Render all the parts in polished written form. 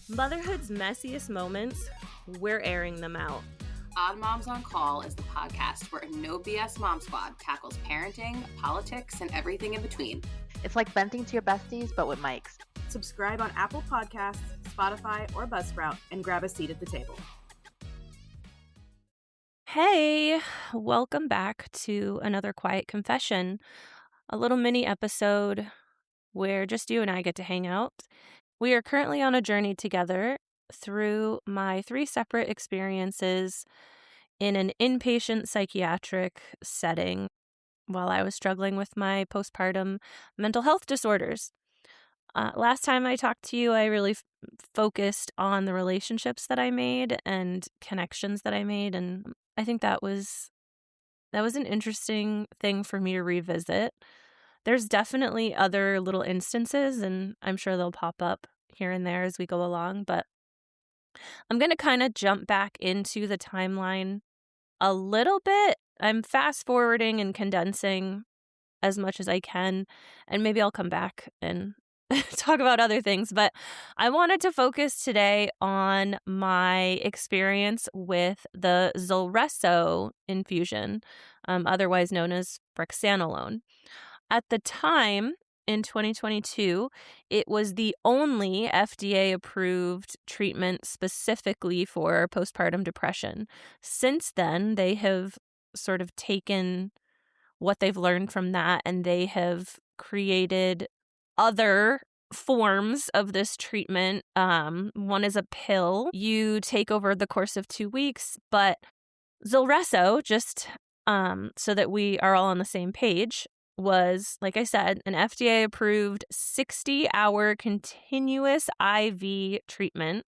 Motherhood's messiest moments, we're airing them out. Odd Moms on Call is the podcast where a no BS mom squad tackles parenting, politics, and everything in between. It's like venting to your besties, but with mics. Subscribe on Apple Podcasts, Spotify, or Buzzsprout and grab a seat at the table. Hey, welcome back to another Quiet Confession, a little mini episode where just you and I get to hang out. We are currently on a journey together through my 3 separate experiences in an inpatient psychiatric setting while I was struggling with my postpartum mental health disorders. Last time I talked to you, I really focused on the relationships that I made and connections that I made, and I think that was an interesting thing for me to revisit. There's definitely other little instances, and I'm sure they'll pop up here and there as we go along, but I'm going to kind of jump back into the timeline a little bit. I'm fast forwarding and condensing as much as I can, and maybe I'll come back and talk about other things, but I wanted to focus today on my experience with the Zulresso infusion, otherwise known as Brexanolone. At the time, in 2022, it was the only FDA-approved treatment specifically for postpartum depression. Since then, they have sort of taken what they've learned from that, and they have created other forms of this treatment. One is a pill you take over the course of 2 weeks, but Zulresso, just so that we are all on the same page, was, like I said, an FDA-approved 60-hour continuous IV treatment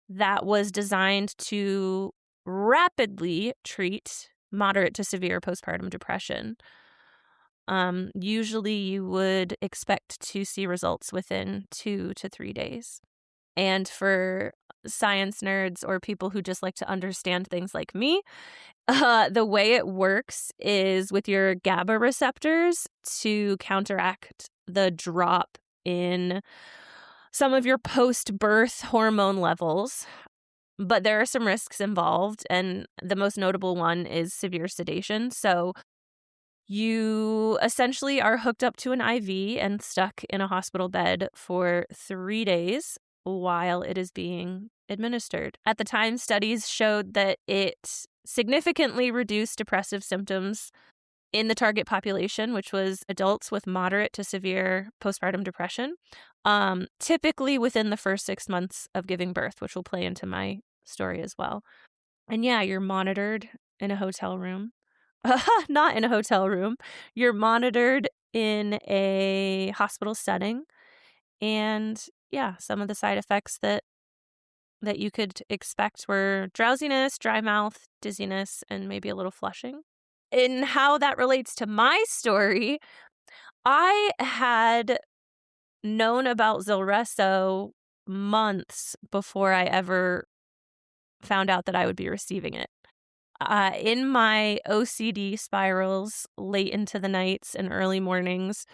that was designed to rapidly treat moderate to severe postpartum depression. Usually you would expect to see results within 2 to 3 days. And for science nerds or people who just like to understand things like me, the way it works is with your GABA receptors to counteract the drop in some of your post-birth hormone levels. But there are some risks involved, and the most notable one is severe sedation. So you essentially are hooked up to an IV and stuck in a hospital bed for 3 days while it is being administered. At the time, studies showed that it significantly reduced depressive symptoms in the target population, which was adults with moderate to severe postpartum depression, typically within the first 6 months of giving birth, which will play into my story as well. And yeah, you're monitored in a hotel room. Not in a hotel room. You're monitored in a hospital setting. And yeah, some of the side effects that you could expect were drowsiness, dry mouth, dizziness, and maybe a little flushing. In how that relates to my story, I had known about Zulresso months before I ever found out that I would be receiving it. In my OCD spirals late into the nights and early mornings,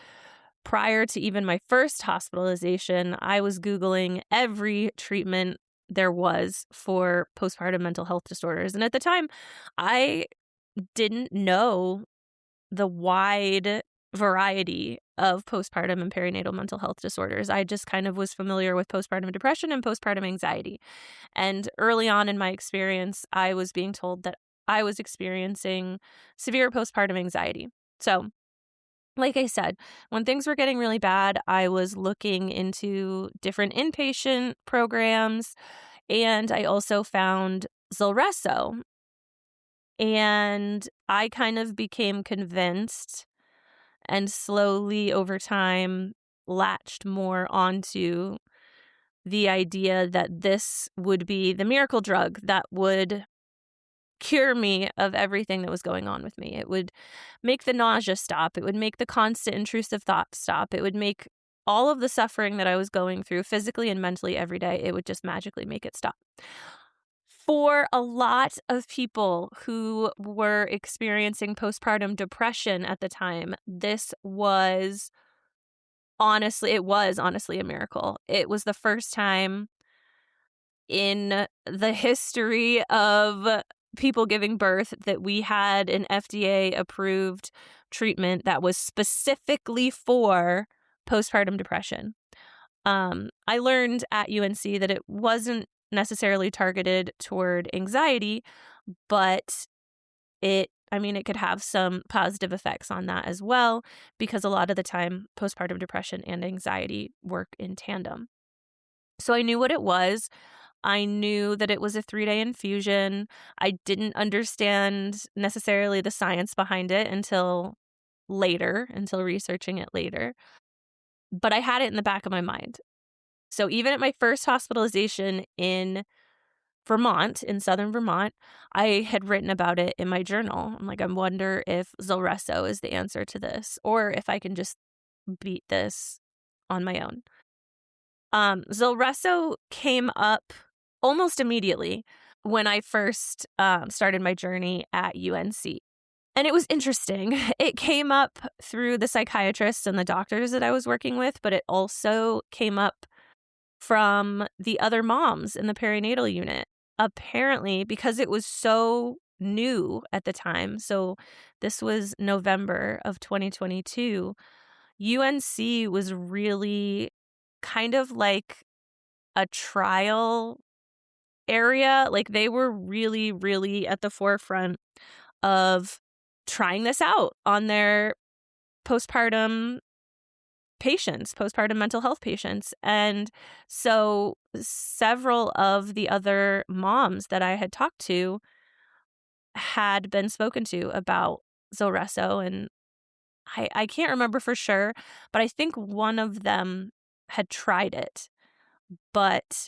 prior to even my first hospitalization, I was Googling every treatment there was for postpartum mental health disorders. And at the time, I didn't know the wide variety of postpartum and perinatal mental health disorders. I just kind of was familiar with postpartum depression and postpartum anxiety. And early on in my experience, I was being told that I was experiencing severe postpartum anxiety. So, like I said, when things were getting really bad, I was looking into different inpatient programs, and I also found Zulresso. And I kind of became convinced and slowly over time latched more onto the idea that this would be the miracle drug that would cure me of everything that was going on with me. It would make the nausea stop. It would make the constant intrusive thoughts stop. It would make all of the suffering that I was going through physically and mentally every day, it would just magically make it stop. For a lot of people who were experiencing postpartum depression at the time, this was honestly a miracle. It was the first time in the history of people giving birth that we had an FDA-approved treatment that was specifically for postpartum depression. I learned at UNC that it wasn't necessarily targeted toward anxiety, but it could have some positive effects on that as well, because a lot of the time postpartum depression and anxiety work in tandem. So I knew what it was. I knew that it was a 3-day infusion. I didn't understand necessarily the science behind it until researching it later. But I had it in the back of my mind. So even at my first hospitalization in Vermont, in southern Vermont, I had written about it in my journal. I'm like, I wonder if Zulresso is the answer to this, or if I can just beat this on my own. Zulresso came up almost immediately when I first started my journey at UNC. And it was interesting. It came up through the psychiatrists and the doctors that I was working with, but it also came up from the other moms in the perinatal unit. Apparently, because it was so new at the time, so this was November of 2022, UNC was really kind of like a trial area. Like, they were really, really at the forefront of trying this out on their postpartum mental health patients. And so several of the other moms that I had talked to had been spoken to about Zulresso. And I can't remember for sure, but I think one of them had tried it, but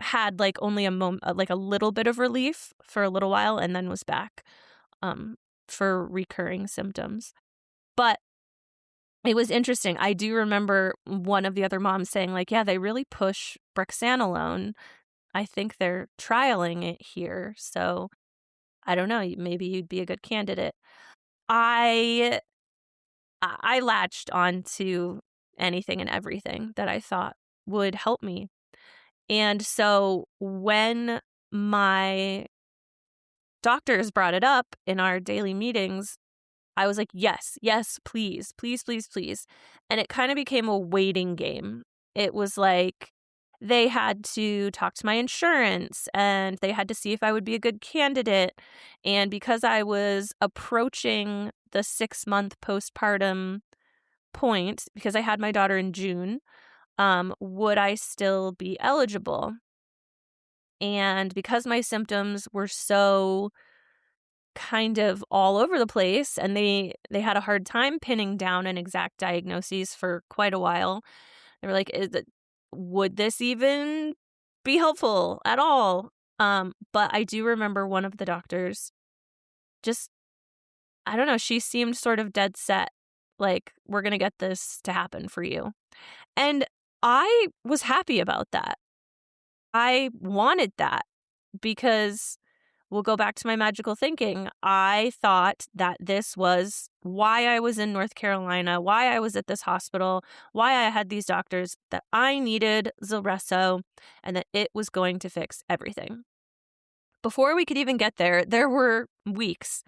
had like only a moment, like a little bit of relief for a little while, and then was back for recurring symptoms. But it was interesting. I do remember one of the other moms saying, like, yeah, they really push Brexanolone. I think they're trialing it here. So I don't know, maybe you'd be a good candidate. I latched onto anything and everything that I thought would help me. And so when my doctors brought it up in our daily meetings, I was like, yes, please, please, please, please. And it kind of became a waiting game. It was like they had to talk to my insurance and they had to see if I would be a good candidate. And because I was approaching the 6-month postpartum point, because I had my daughter in June, would I still be eligible? And because my symptoms were so kind of all over the place, and they had a hard time pinning down an exact diagnosis for quite a while. They were like, would this even be helpful at all? But I do remember one of the doctors just, I don't know, she seemed sort of dead set, like, we're going to get this to happen for you. And I was happy about that. I wanted that because we'll go back to my magical thinking. I thought that this was why I was in North Carolina, why I was at this hospital, why I had these doctors, that I needed Zulresso and that it was going to fix everything. Before we could even get there, there were weeks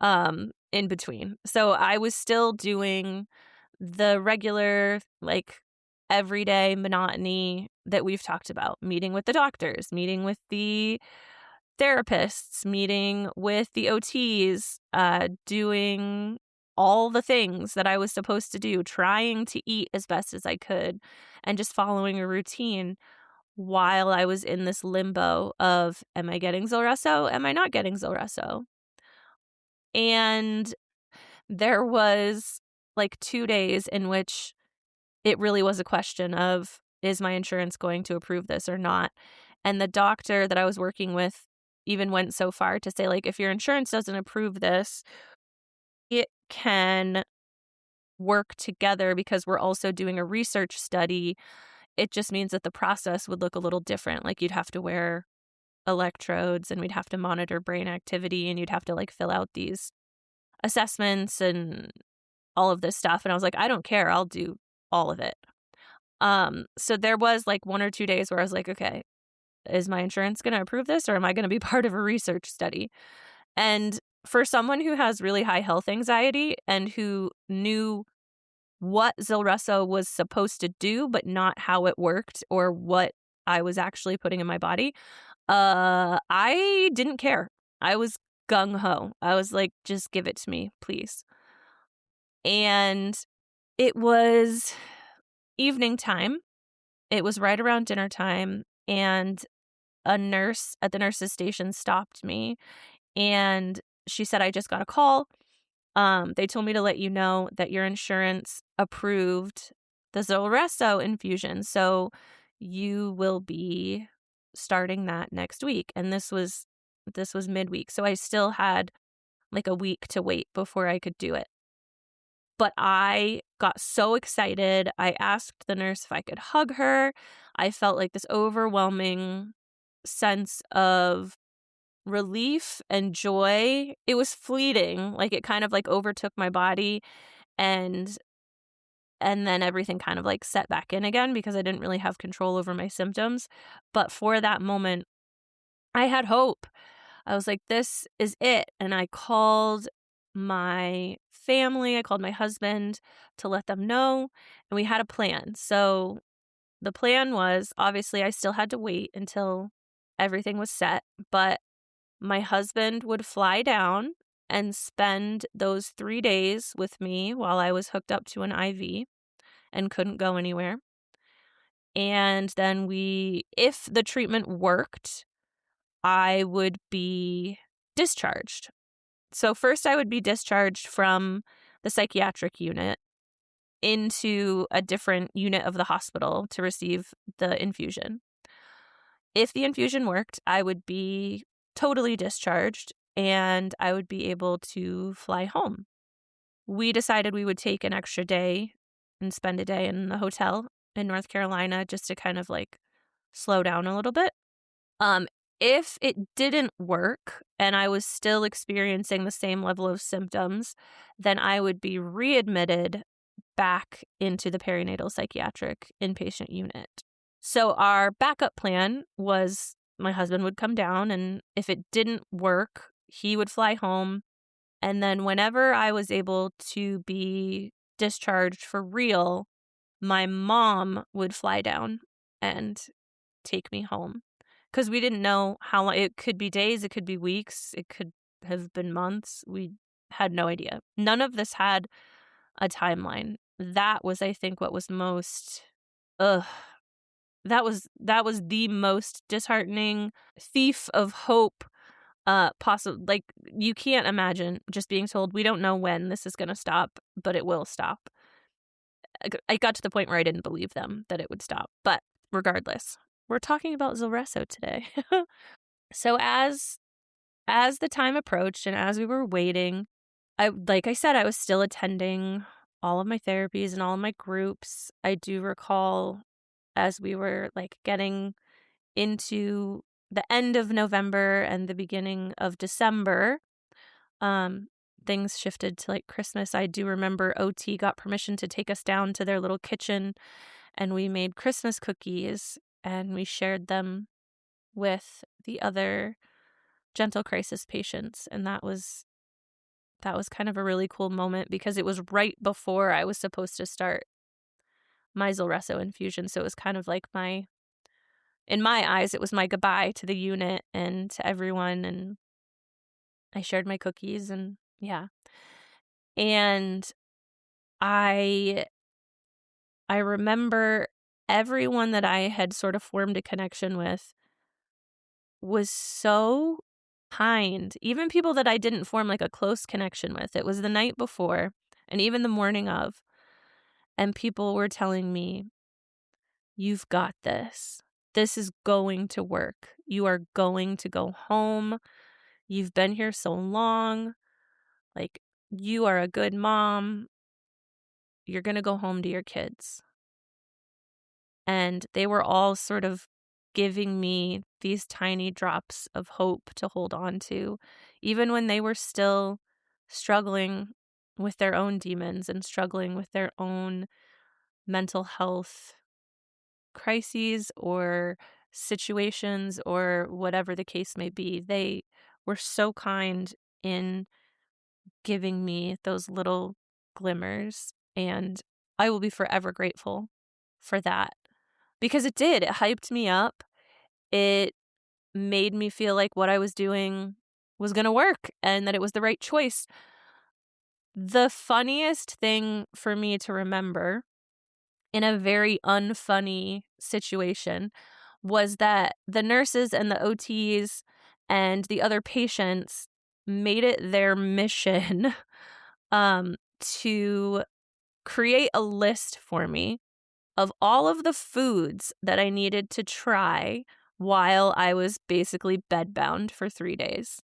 in between. So I was still doing the regular, like, everyday monotony that we've talked about, meeting with the doctors, meeting with the therapists, meeting with the OTs, doing all the things that I was supposed to do, trying to eat as best as I could, and just following a routine while I was in this limbo of, am I getting Zulresso? Am I not getting Zulresso? And there was like 2 days in which it really was a question of, is my insurance going to approve this or not? And the doctor that I was working with even went so far to say, like, if your insurance doesn't approve this, it can work together because we're also doing a research study. It just means that the process would look a little different. Like, you'd have to wear electrodes and we'd have to monitor brain activity and you'd have to like fill out these assessments and all of this stuff. And I was like, I don't care. I'll do all of it. So there was like 1 or 2 days where I was like, okay, is my insurance going to approve this, or am I going to be part of a research study? And for someone who has really high health anxiety and who knew what Zulresso was supposed to do, but not how it worked or what I was actually putting in my body, I didn't care. I was gung-ho. I was like, just give it to me, please. And it was evening time. It was right around dinner time, and a nurse at the nurse's station stopped me, and she said, I just got a call. They told me to let you know that your insurance approved the Zulresso infusion, so you will be starting that next week. And this was midweek, so I still had like a week to wait before I could do it. But I got so excited. I asked the nurse if I could hug her. I felt like this overwhelming sense of relief and joy. It was fleeting. Like it kind of like overtook my body, and then everything kind of like set back in again because I didn't really have control over my symptoms. But for that moment, I had hope. I was like, this is it. And I called my family, I called my husband to let them know, and we had a plan. So the plan was, obviously I still had to wait until everything was set, but my husband would fly down and spend those 3 days with me while I was hooked up to an IV and couldn't go anywhere. And then if the treatment worked, I would be discharged. So first I would be discharged from the psychiatric unit into a different unit of the hospital to receive the infusion. If the infusion worked, I would be totally discharged and I would be able to fly home. We decided we would take an extra day and spend a day in the hotel in North Carolina just to kind of like slow down a little bit. If it didn't work and I was still experiencing the same level of symptoms, then I would be readmitted back into the perinatal psychiatric inpatient unit. So our backup plan was my husband would come down, and if it didn't work, he would fly home. And then whenever I was able to be discharged for real, my mom would fly down and take me home. Because we didn't know how long. It could be days, it could be weeks, it could have been months. We had no idea. None of this had a timeline. That was, I think, what was most, that was the most disheartening thief of hope possible. Like, you can't imagine just being told, we don't know when this is going to stop, but it will stop. I got to the point where I didn't believe them that it would stop. But regardless, we're talking about Zulresso today. So as the time approached and as we were waiting, like I said, I was still attending all of my therapies and all of my groups. I do recall as we were like getting into the end of November and the beginning of December, things shifted to like Christmas. I do remember OT got permission to take us down to their little kitchen, and we made Christmas cookies and we shared them with the other gentle crisis patients. And that was kind of a really cool moment because it was right before I was supposed to start my Zulresso infusion. So it was kind of like in my eyes, it was my goodbye to the unit and to everyone. And I shared my cookies and yeah. And I remember everyone that I had sort of formed a connection with was so kind. Even people that I didn't form like a close connection with. It was the night before and even the morning of. And people were telling me, you've got this. This is going to work. You are going to go home. You've been here so long. Like, you are a good mom. You're going to go home to your kids. And they were all sort of giving me these tiny drops of hope to hold on to, even when they were still struggling with their own demons and struggling with their own mental health crises or situations or whatever the case may be. They were so kind in giving me those little glimmers, and I will be forever grateful for that because it did. It hyped me up. It made me feel like what I was doing was going to work and that it was the right choice. The funniest thing for me to remember in a very unfunny situation was that the nurses and the OTs and the other patients made it their mission to create a list for me of all of the foods that I needed to try while I was basically bedbound for 3 days.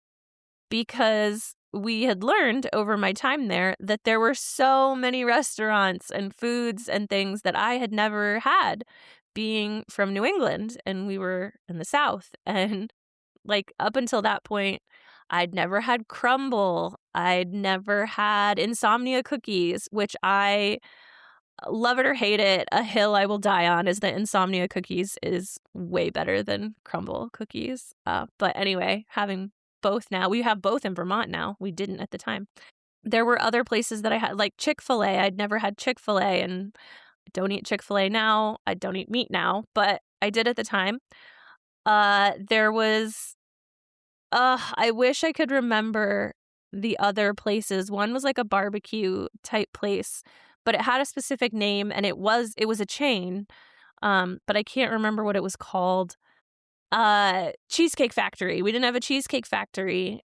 Because we had learned over my time there that there were so many restaurants and foods and things that I had never had being from New England, and we were in the South. And like up until that point, I'd never had crumble. I'd never had insomnia cookies, which I love it or hate it. A hill I will die on is that insomnia cookies is way better than crumble cookies. But anyway, having both now, we have both in Vermont now. We didn't at the time. There were other places that I had, like Chick-fil-A. I'd never had Chick-fil-A, and I don't eat Chick-fil-A now. I don't eat meat now, but I did at the time. There was, I wish I could remember the other places. One was like a barbecue type place, but it had a specific name, and it was a chain. But I can't remember what it was called. Cheesecake Factory. We didn't have a Cheesecake Factory.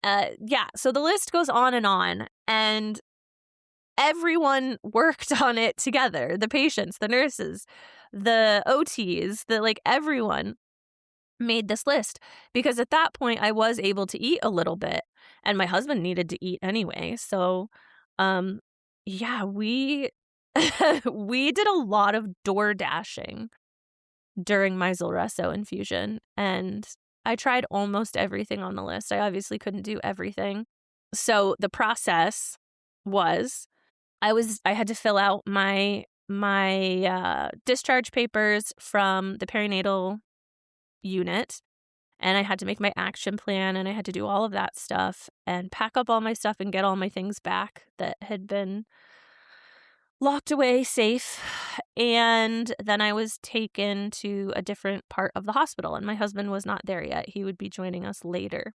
Yeah, so the list goes on, and everyone worked on it together. The patients, the nurses, the OTs, everyone made this list because at that point I was able to eat a little bit, and my husband needed to eat anyway. So, yeah, we we did a lot of door dashing during my Zulresso infusion, and I tried almost everything on the list. I obviously couldn't do everything. So the process was I had to fill out my discharge papers from the perinatal unit, and I had to make my action plan, and I had to do all of that stuff and pack up all my stuff and get all my things back that had been locked away safe. And then I was taken to a different part of the hospital, and my husband was not there yet. He would be joining us later.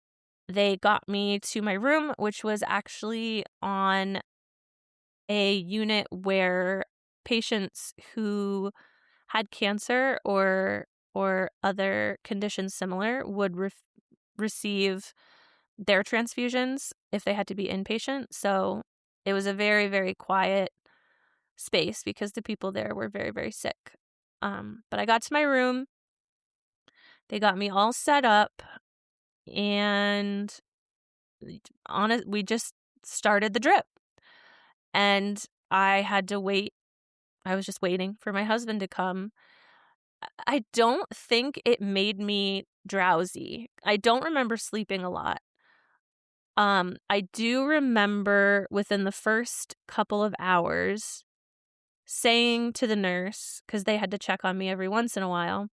They got me to my room, which was actually on a unit where patients who had cancer or other conditions similar would receive their transfusions if they had to be inpatient. So it was a very, very quiet space because the people there were very, very sick. But I got to my room. They got me all set up, and we just started the drip. And I had to wait. I was just waiting for my husband to come. I don't think it made me drowsy. I don't remember sleeping a lot. I do remember within the first couple of hours saying to the nurse, because they had to check on me every once in a while,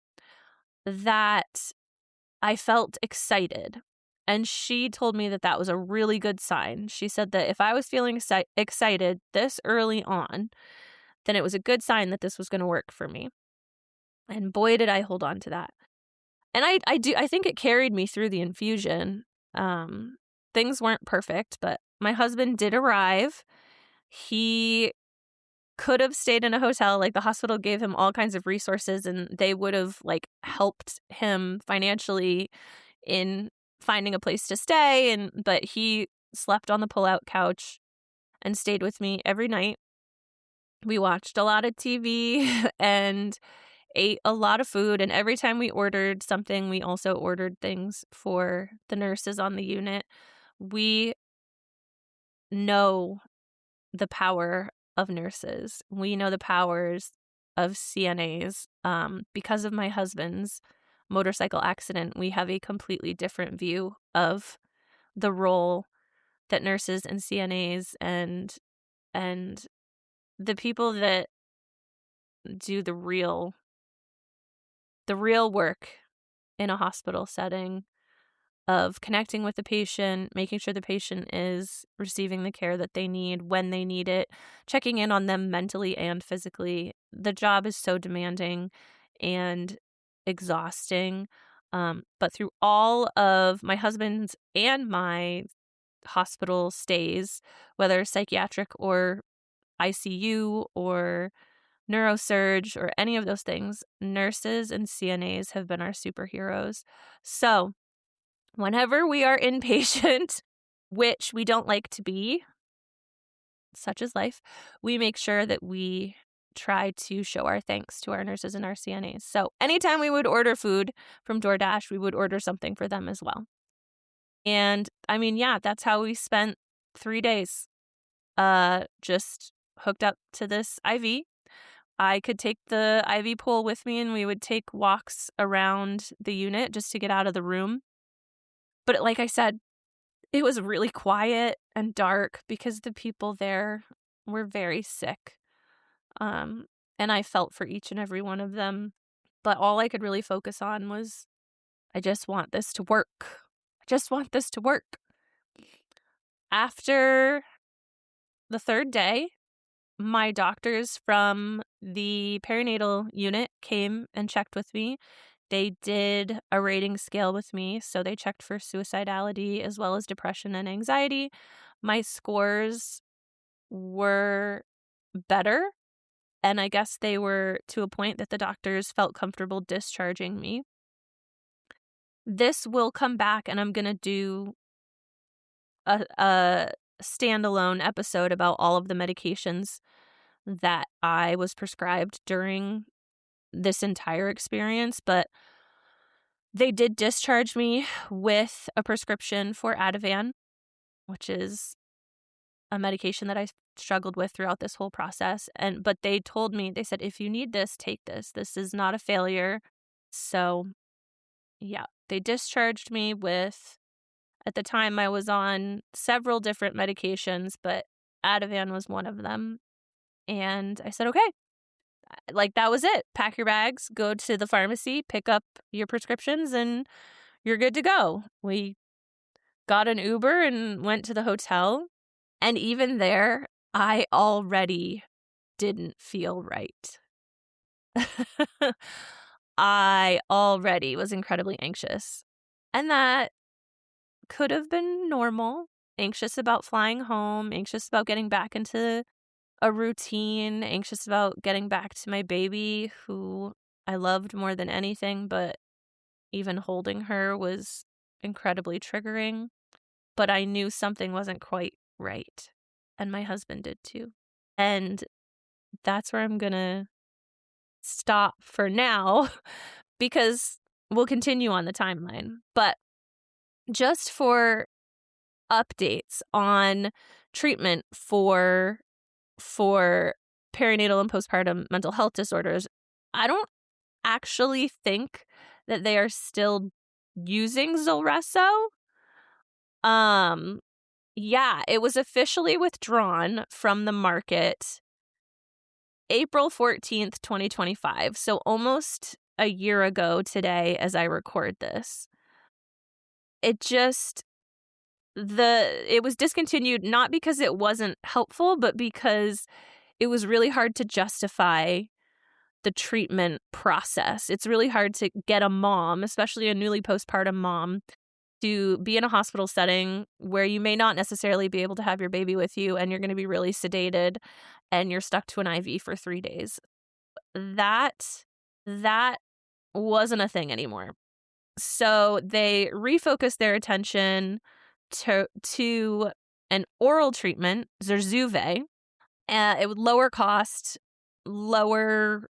that I felt excited. And she told me that that was a really good sign. She said that if I was feeling excited this early on, then it was a good sign that this was going to work for me. And boy, did I hold on to that. And I think it carried me through the infusion. Things weren't perfect, but my husband did arrive. He could have stayed in a hotel. Like, the hospital gave him all kinds of resources, and they would have helped him financially in finding a place to stay. But he slept on the pull-out couch and stayed with me every night. We watched a lot of TV and ate a lot of food. And every time we ordered something, we also ordered things for the nurses on the unit. We know the power of nurses. We know the powers of CNAs. Because of my husband's motorcycle accident, we have a completely different view of the role that nurses and CNAs and the people that do the real the real work in a hospital setting of connecting with the patient, making sure the patient is receiving the care that they need when they need it, checking in on them mentally and physically. The job is so demanding and exhausting. But through all of my husband's and my hospital stays, whether psychiatric or ICU or neurosurge or any of those things, nurses and CNAs have been our superheroes. So whenever we are inpatient, which we don't like to be, such is life, we make sure that we try to show our thanks to our nurses and our CNAs. So anytime we would order food from DoorDash, we would order something for them as well. And I mean, yeah, that's how we spent 3 days, just hooked up to this IV. I could take the IV pole with me and we would take walks around the unit just to get out of the room. But like I said, it was really quiet and dark because the people there were very sick. And I felt for each and every one of them. But all I could really focus on was, I just want this to work. I just want this to work. After the 3rd day, my doctors from the perinatal unit came and checked with me. They did a rating scale with me, so they checked for suicidality as well as depression and anxiety. My scores were better, and I guess they were to a point that the doctors felt comfortable discharging me. This will come back, and I'm going to do a standalone episode about all of the medications that I was prescribed during this entire experience, but they did discharge me with a prescription for Ativan, which is a medication that I struggled with throughout this whole process. But they told me, they said, if you need this, take this. This is not a failure. So yeah, they discharged me with, at the time I was on several different medications, but Ativan was one of them. And I said, okay, like that was it. Pack your bags, go to the pharmacy, pick up your prescriptions, and you're good to go. We got an Uber and went to the hotel. And even there, I already didn't feel right. I already was incredibly anxious. And that could have been normal. Anxious about flying home, anxious about getting back into a routine, anxious about getting back to my baby, who I loved more than anything, but even holding her was incredibly triggering. But I knew something wasn't quite right, and my husband did too. And that's where I'm gonna stop for now, because we'll continue on the timeline. But just for updates on treatment for perinatal and postpartum mental health disorders, I don't actually think that they are still using Zulresso. Yeah, it was officially withdrawn from the market April 14th, 2025. So almost a year ago today as I record this. It was discontinued not because it wasn't helpful, but because it was really hard to justify the treatment process. It's really hard to get a mom, especially a newly postpartum mom, to be in a hospital setting where you may not necessarily be able to have your baby with you, and you're going to be really sedated and you're stuck to an IV for 3 days. That wasn't a thing anymore. So they refocused their attention to an oral treatment, Zurzuvae. It would lower cost, lower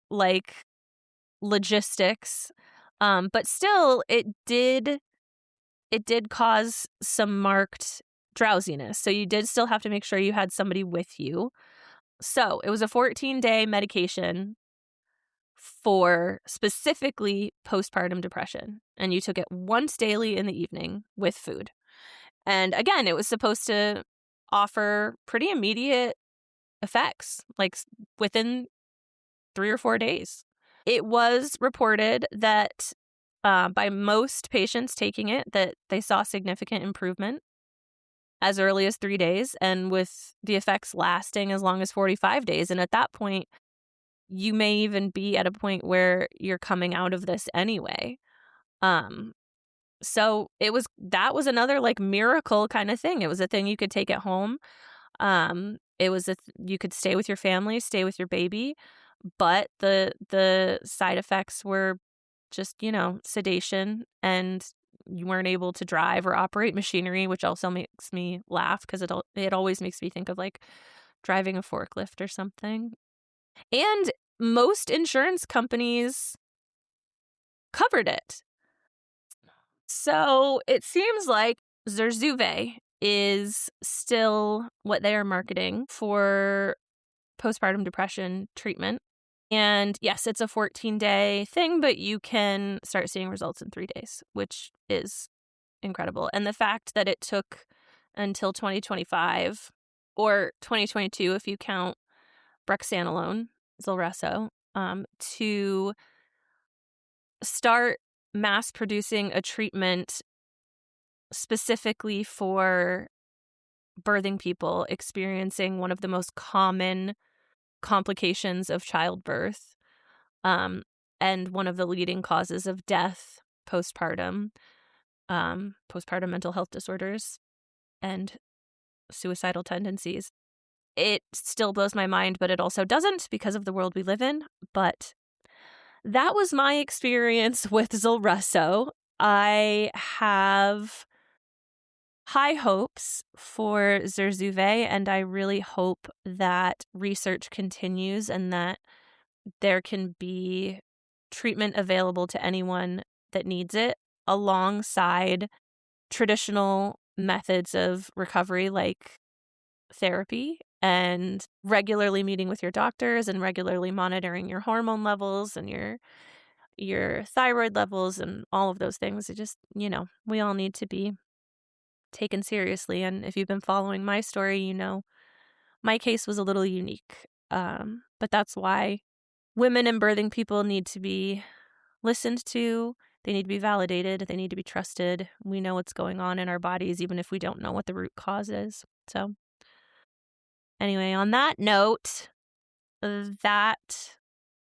logistics, but still it did cause some marked drowsiness. So you did still have to make sure you had somebody with you. So it was a 14-day medication for specifically postpartum depression. And you took it once daily in the evening with food. And again, it was supposed to offer pretty immediate effects, like within 3 or 4 days. it was reported that by most patients taking it, that they saw significant improvement as early as 3 days, and with the effects lasting as long as 45 days. And at that point, you may even be at a point where you're coming out of this anyway. So that was another like miracle kind of thing. It was a thing you could take at home. It was you could stay with your family, stay with your baby, but the side effects were just, sedation, and you weren't able to drive or operate machinery, which also makes me laugh because it always makes me think of like driving a forklift or something. And most insurance companies covered it. So it seems like Zulresso is still what they are marketing for postpartum depression treatment. And yes, it's a 14-day thing, but you can start seeing results in 3 days, which is incredible. And the fact that it took until 2025 or 2022, if you count Brexanolone, Zulresso, to start mass producing a treatment specifically for birthing people experiencing one of the most common complications of childbirth, and one of the leading causes of death postpartum, postpartum mental health disorders and suicidal tendencies. It still blows my mind, but it also doesn't because of the world we live in. But that was my experience with Zulresso. I have high hopes for Zulresso, and I really hope that research continues and that there can be treatment available to anyone that needs it alongside traditional methods of recovery like therapy and regularly meeting with your doctors and regularly monitoring your hormone levels and your thyroid levels and all of those things. It just, we all need to be taken seriously. And if you've been following my story, my case was a little unique. But that's why women and birthing people need to be listened to. They need to be validated. They need to be trusted. We know what's going on in our bodies, even if we don't know what the root cause is. So anyway, on that note, that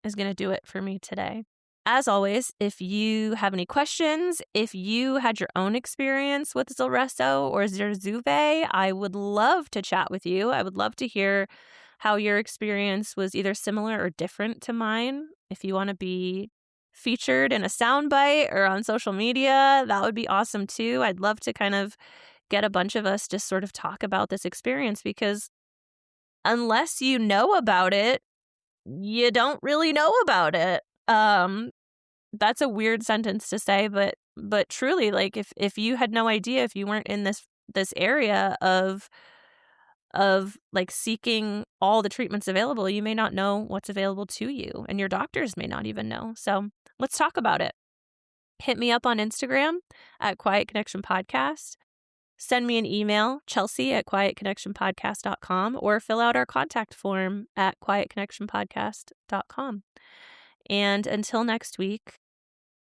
is going to do it for me today. As always, if you have any questions, if you had your own experience with Zulresso or Zulresso, I would love to chat with you. I would love to hear how your experience was either similar or different to mine. If you want to be featured in a soundbite or on social media, that would be awesome too. I'd love to kind of get a bunch of us just sort of talk about this experience, because unless you know about it, you don't really know about it. That's a weird sentence to say, but truly, like if you had no idea, if you weren't in this area of like seeking all the treatments available, you may not know what's available to you, and your doctors may not even know. So let's talk about it. Hit me up on Instagram at Quiet Connection Podcast. Send me an email, chelsea@quietconnectionpodcast.com, or fill out our contact form at quietconnectionpodcast.com. And until next week,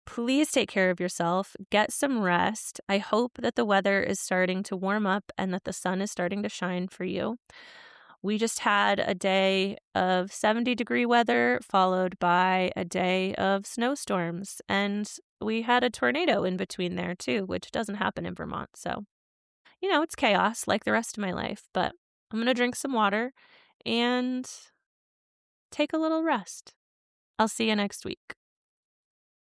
please take care of yourself. Get some rest. I hope that the weather is starting to warm up and that the sun is starting to shine for you. We just had a day of 70-degree weather followed by a day of snowstorms. And we had a tornado in between there too, which doesn't happen in Vermont. So, it's chaos like the rest of my life. But I'm going to drink some water and take a little rest. I'll see you next week.